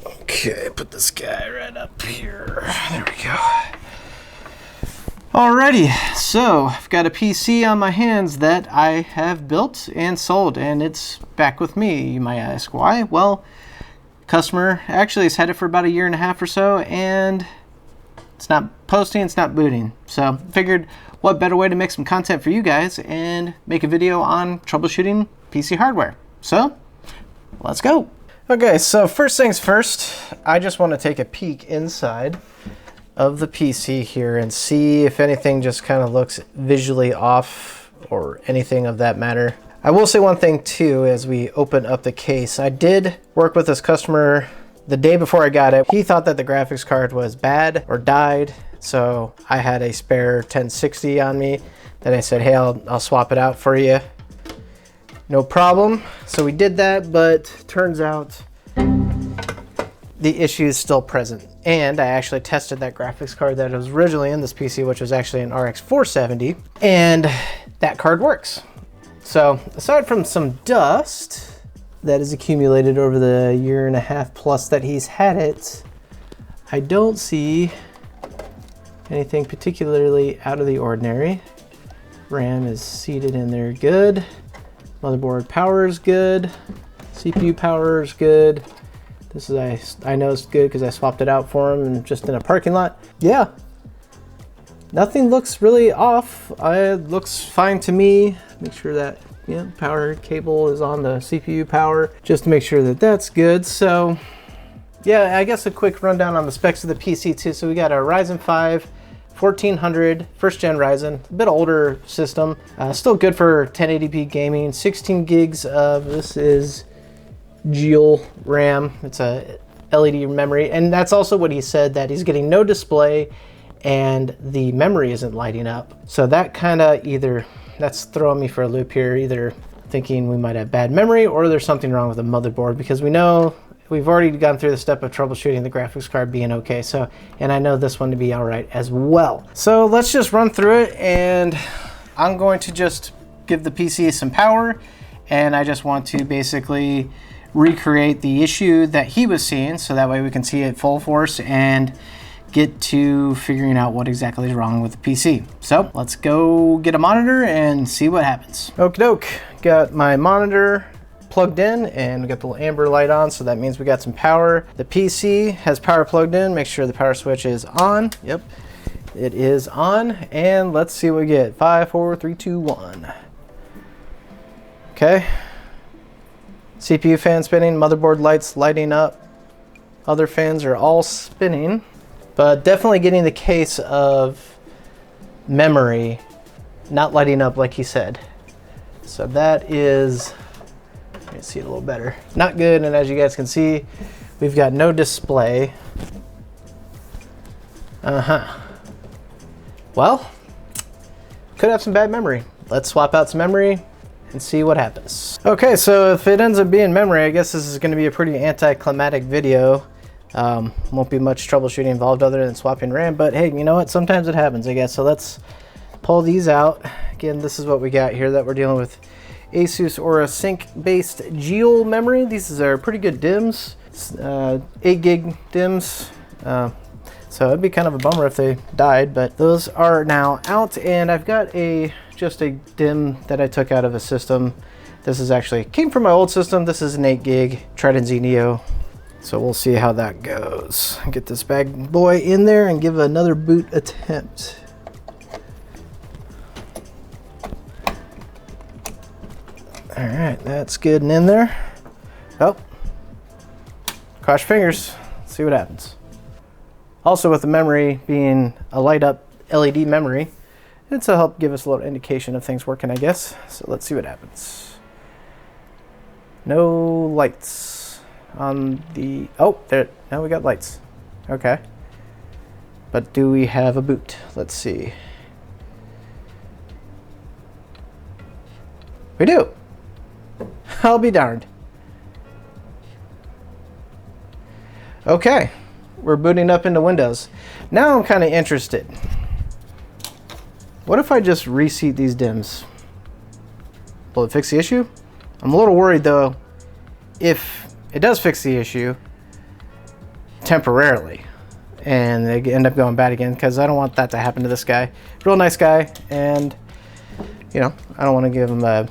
Okay, put this guy right up here. There we go. Alrighty, so I've got a PC on my hands that I have built and sold, and it's back with me. You might ask why? Well, customer actually has had it for about 1.5 years or so, and it's not posting, it's not booting. So figured what better way to make some content for you guys and make a video on troubleshooting PC hardware. So let's go. Okay, so first things first, I just want to take a peek inside of the PC here and see if anything just kind of looks visually off or anything of that matter. I will say one thing too as we open up the case. I did work with this customer the day before I got it. He thought that the graphics card was bad or died, so I had a spare 1060 on me that I said, hey, I'll swap it out for you. No problem. So we did that, but turns out the issue is still present. And I actually tested that graphics card that was originally in this PC, which was actually an RX 470, and that card works. So aside from some dust that has accumulated over the 1.5 years plus that he's had it, I don't see anything particularly out of the ordinary. RAM is seated in there good. Motherboard power is good. CPU power is good. This is, I know it's good because I swapped it out for him and just in a parking lot. Yeah, nothing looks really off. It looks fine to me. Make sure that power cable is on the CPU power, just to make sure that that's good. So yeah, I guess a quick rundown on the specs of the PC too. So we got a Ryzen 5 1400 first gen Ryzen, a bit older system, still good for 1080p gaming, 16 gigs of, this is Dual RAM. It's a LED memory, and that's also what he said, that he's getting no display and the memory isn't lighting up. So that kind of that's throwing me for a loop here, either thinking we might have bad memory or there's something wrong with the motherboard, because we know we've already gone through the step of troubleshooting the graphics card being okay. So, and I know this one to be all right as well. So let's just run through it, and I'm going to just give the PC some power, and I just want to basically recreate the issue that he was seeing, so that way we can see it full force and get to figuring out what exactly is wrong with the PC. So let's go get a monitor and see what happens. Okie doke, got my monitor plugged in and we got the little amber light on, so that means we got some power. The PC has power plugged in. Make sure the power switch is on. Yep, it is on, and let's see what we get. 5, 4, 3, 2, 1. Okay. CPU fan spinning, motherboard lights lighting up, other fans are all spinning, but definitely getting the case of memory not lighting up like he said. So that is, let me see it a little better, not good. And as you guys can see, we've got no display. Well, could have some bad memory. Let's swap out some memory and see what happens. Okay, so if it ends up being memory, I guess this is going to be a pretty anticlimactic video. Won't be much troubleshooting involved other than swapping RAM, but hey, you know what? Sometimes it happens, I guess. So let's pull these out. Again, this is what we got here that we're dealing with. Asus Aura Sync-based Dual memory. These are pretty good DIMMs, 8 gig DIMMs. So it'd be kind of a bummer if they died, but those are now out, and I've got just a DIMM that I took out of a system. This is actually came from my old system. This is an 8 gig Trident Z Neo. So we'll see how that goes. Get this bad boy in there and give another boot attempt. All right, that's good and in there. Oh, cross your fingers, let's see what happens. Also, with the memory being a light up LED memory, it's to help give us a little indication of things working, I guess. So let's see what happens. No lights on the, oh, there, now we got lights. Okay. But do we have a boot? Let's see. We do. I'll be darned. Okay. We're booting up into Windows. Now I'm kind of interested. What if I just reseat these DIMMs? Will it fix the issue? I'm a little worried though, if it does fix the issue, temporarily, and they end up going bad again, because I don't want that to happen to this guy. Real nice guy, and you know, I don't want to give him a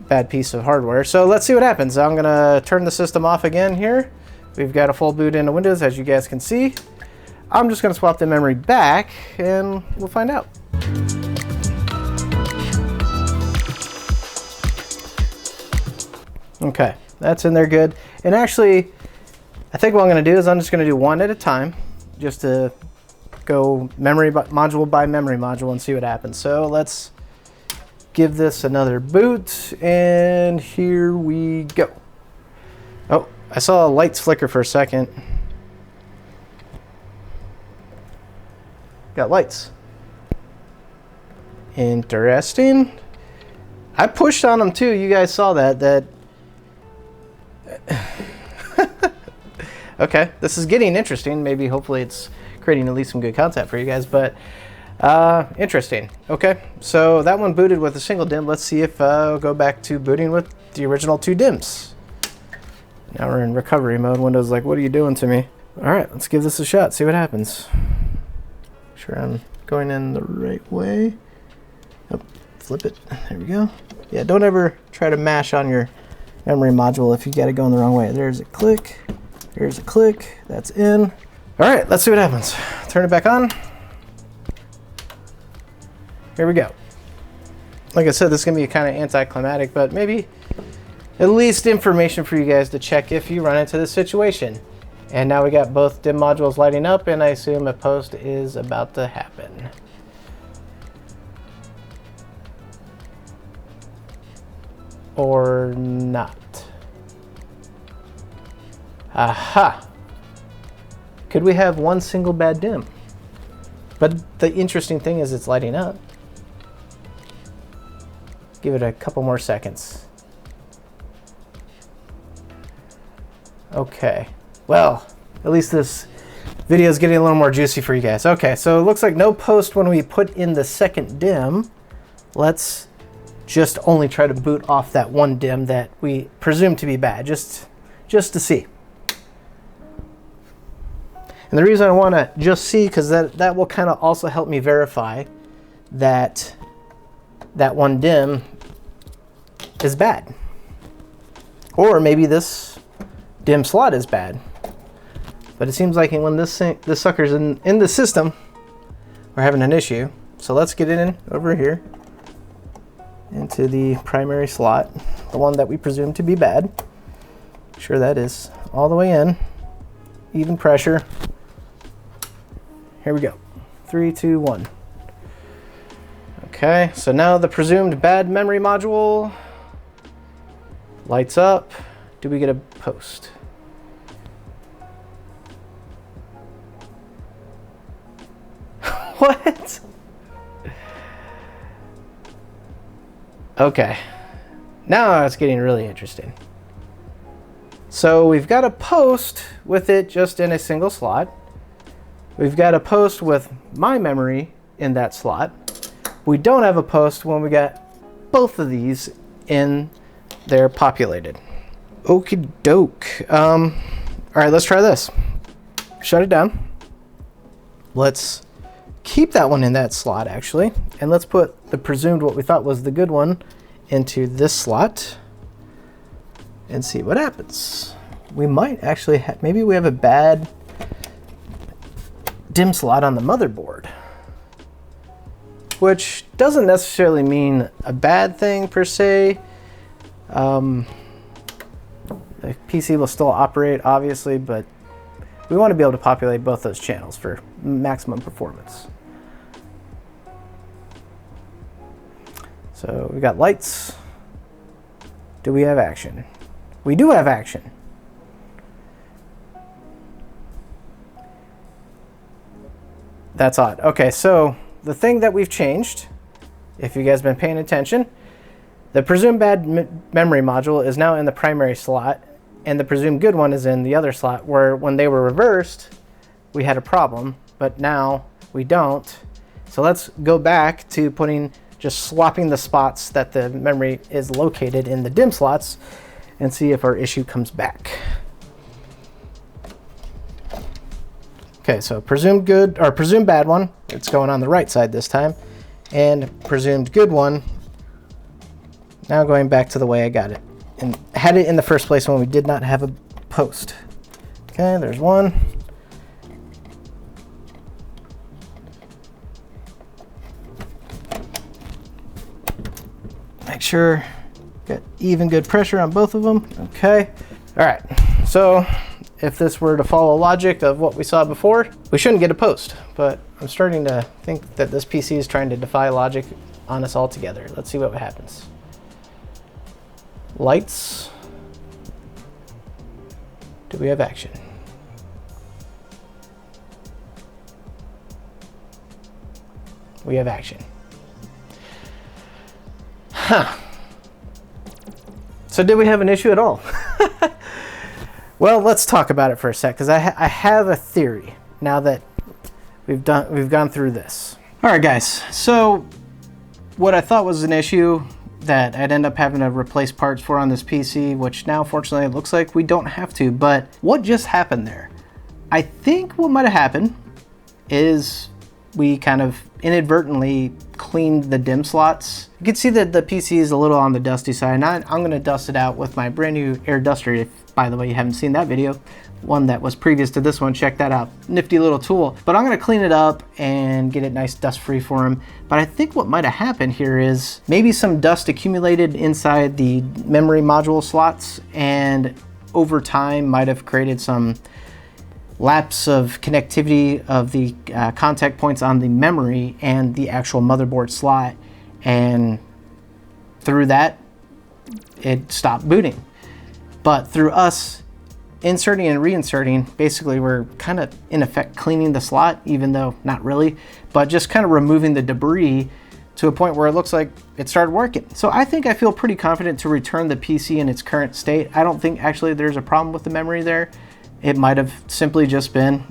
bad piece of hardware. So let's see what happens. I'm gonna turn the system off again here. We've got a full boot into Windows, as you guys can see. I'm just gonna swap the memory back and we'll find out. Okay, that's in there good. And actually, I think what I'm gonna do is I'm just gonna do one at a time, just to go memory module by memory module and see what happens. So let's give this another boot, and here we go. Oh, I saw lights flicker for a second. Got lights. Interesting. I pushed on them too. You guys saw that. Okay, this is getting interesting. Maybe, hopefully it's creating at least some good content for you guys, but interesting. Okay, so that one booted with a single DIMM. Let's see if I'll go back to booting with the original 2 DIMMs. Now we're in recovery mode. Windows like, what are you doing to me? All right, let's give this a shot, see what happens. Sure I'm going in the right way. Oh, flip it, there we go. Yeah, don't ever try to mash on your memory module if you got it going the wrong way. There's a click, there's a click, that's in. All right, let's see what happens. Turn it back on. Here we go. Like I said, this is gonna be kind of anticlimactic, but maybe at least information for you guys to check if you run into this situation. And now we got both DIMM modules lighting up, and I assume a post is about to happen. Or not. Aha! Could we have one single bad DIMM? But the interesting thing is it's lighting up. Give it a couple more seconds. Okay. Well, at least this video is getting a little more juicy for you guys. Okay, so it looks like no post when we put in the second DIMM. Let's just only try to boot off that one DIMM that we presume to be bad, just to see. And the reason I want to just see, because that will kind of also help me verify that that one DIMM is bad. Or maybe this DIMM slot is bad. But it seems like when this sucker's in the system, we're having an issue. So let's get it in over here into the primary slot, the one that we presume to be bad. Sure, that is all the way in, even pressure. Here we go. 3, 2, 1. Okay, so now the presumed bad memory module lights up. Do we get a post? What? Okay, now it's getting really interesting. So we've got a post with it just in a single slot. We've got a post with my memory in that slot. We don't have a post when we got both of these in there populated. Okie doke. All right, let's try this. Shut it down. Let's keep that one in that slot actually, and let's put the presumed what we thought was the good one into this slot and see what happens. We might actually maybe we have a bad DIMM slot on the motherboard, which doesn't necessarily mean a bad thing per se. The PC will still operate obviously, but we want to be able to populate both those channels for maximum performance. So we got lights. Do we have action? We do have action. That's odd. Okay, so the thing that we've changed, if you guys have been paying attention, the presumed bad memory module is now in the primary slot, and the presumed good one is in the other slot, where when they were reversed, we had a problem, but now we don't. So let's go back to just swapping the spots that the memory is located in the DIMM slots and see if our issue comes back. Okay, so presumed good, or presumed bad one, it's going on the right side this time. And presumed good one, now going back to the way I got it. And had it in the first place when we did not have a post. Okay, there's one. Make sure got even good pressure on both of them. Okay. All right. So if this were to follow logic of what we saw before, we shouldn't get a post, but I'm starting to think that this PC is trying to defy logic on us altogether. Let's see what happens. Lights. Do we have action? We have action. Huh. So did we have an issue at all? Well, let's talk about it for a sec, because I have a theory now that we've gone through this. All right, guys. So what I thought was an issue that I'd end up having to replace parts for on this PC, which now fortunately it looks like we don't have to, but what just happened there? I think what might have happened is we kind of inadvertently cleaned the DIMM slots. You can see that the PC is a little on the dusty side, and I'm going to dust it out with my brand new air duster. If, by the way, you haven't seen that video, one that was previous to this one, check that out. Nifty little tool. But I'm going to clean it up and get it nice dust free for him. But I think what might have happened here is maybe some dust accumulated inside the memory module slots, and over time might have created some lapse of connectivity of the contact points on the memory and the actual motherboard slot, and through that it stopped booting. But through us inserting and reinserting, basically we're kind of in effect cleaning the slot, even though not really, but just kind of removing the debris to a point where it looks like it started working. So I think I feel pretty confident to return the PC in its current state. I don't think actually there's a problem with the memory there. It might have simply just been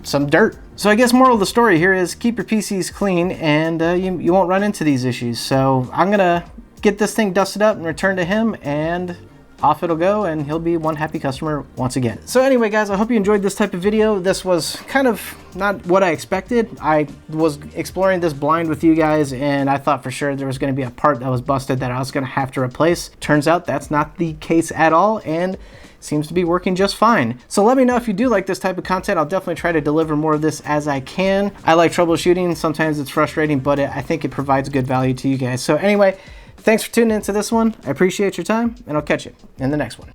some dirt. So I guess moral of the story here is keep your PCs clean, and you won't run into these issues. So I'm gonna get this thing dusted up and return to him, and off it'll go, and he'll be one happy customer once again. So anyway, guys, I hope you enjoyed this type of video. This was kind of not what I expected. I was exploring this blind with you guys, and I thought for sure there was gonna be a part that was busted that I was gonna have to replace. Turns out that's not the case at all, and seems to be working just fine. So let me know if you do like this type of content. I'll definitely try to deliver more of this as I can. I like troubleshooting. Sometimes it's frustrating, but I think it provides good value to you guys. So anyway, thanks for tuning into this one. I appreciate your time, and I'll catch you in the next one.